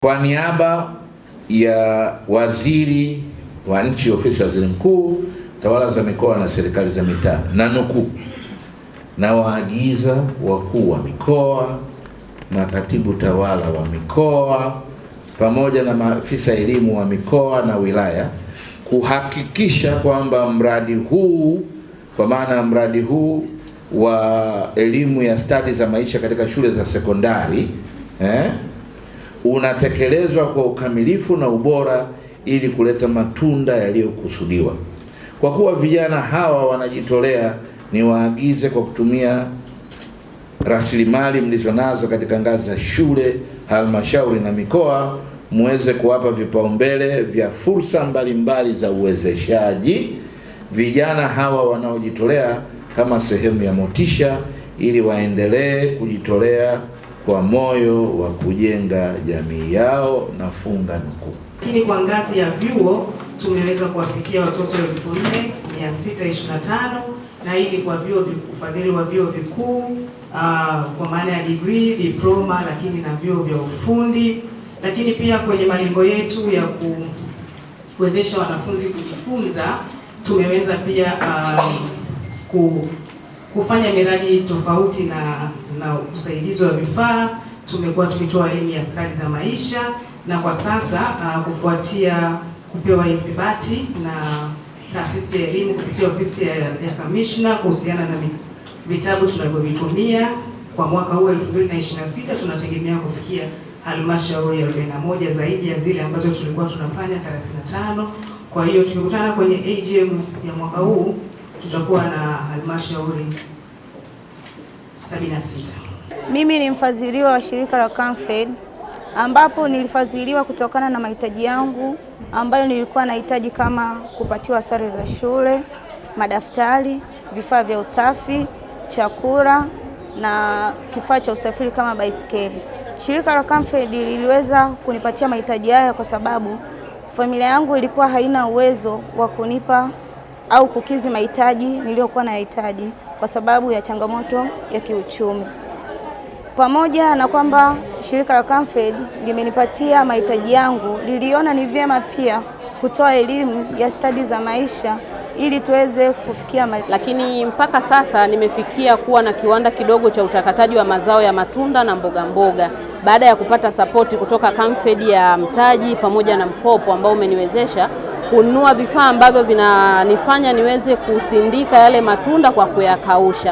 Kwa niaba ya Waziri wa Nchi, Ofisi ya Waziri Mkuu, Tawala za Mikoa na Serikali za Mitaa, na nukuu, na waagiza wakuu wa mikoa, makatibu tawala wa mikoa pamoja na maafisa elimu wa mikoa na wilaya kuhakikisha kwamba mradi huu, kwa maana mradi huu wa elimu ya stadi za maisha katika shule za sekondari unatekelezwa kwa ukamilifu na ubora ili kuleta matunda yaliyokusudiwa. Kwa kuwa vijana hawa wanajitolea, ni waagize kwa kutumia rasilimali mlizonazo katika ngazi za shule, halmashauri na mikoa, muweze kuwapa vipaumbele vya fursa mbalimbali za uwezeshaji vijana hawa wanaojitolea kama sehemu ya motisha, ili waendelee kujitolea kwa moyo wa kujenga jamii yao. Nafunga nukuu. Lakini kwa ngazi ya vyuo tumeweza kuwafikia watoto 4625, na hili kwa vyuo ufadhili wa vyuo vikuu kwa maana ya degree, diploma, lakini na vyuo vya ufundi. Lakini pia kwenye malengo yetu ya kuwezesha wanafunzi kujifunza, tumeweza pia kufanya miradi tofauti na usaidizi wa vifaa. Tumekuwa tukitoa elimu ya stadi za maisha, na kwa sasa kufuatia kupewa ithibati na taasisi ya elimu kupitia ofisi ya kamishna kuhusiana na vitabu tunavyovitumia kwa mwaka huu 2026, tunategemea kufikia halmashauri 41 zaidi ya zile ambazo tulikuwa tunafanya 35. Kwa hiyo tukikutana kwenye AGM ya mwaka huu tutakuwa na halmashauri 76. Mimi ni mfadhiliwa wa shirika la Camfed, ambapo nilifadhiliwa kutokana na mahitaji yangu ambayo nilikuwa nahitaji kama kupatiwa sare za shule, madaftari, vifaa vya usafi, chakula na kifaa cha usafiri kama baisikeli. Shirika la Camfed liliweza kunipatia mahitaji haya kwa sababu familia yangu ilikuwa haina uwezo wa kunipa au kukizi mahitaji niliyokuwa nahitaji kwa sababu ya changamoto ya kiuchumi. Pamoja na kwamba shirika la Camfed limenipatia mahitaji yangu, liliona ni vyema pia kutoa elimu ya stadi za maisha ili tuweze kufikia lakini mpaka sasa nimefikia kuwa na kiwanda kidogo cha utakataji wa mazao ya matunda na mboga mboga, baada ya kupata sapoti kutoka Camfed ya mtaji pamoja na mkopo ambao umeniwezesha kununua vifaa ambavyo vinanifanya niweze kusindika yale matunda kwa kuyakausha.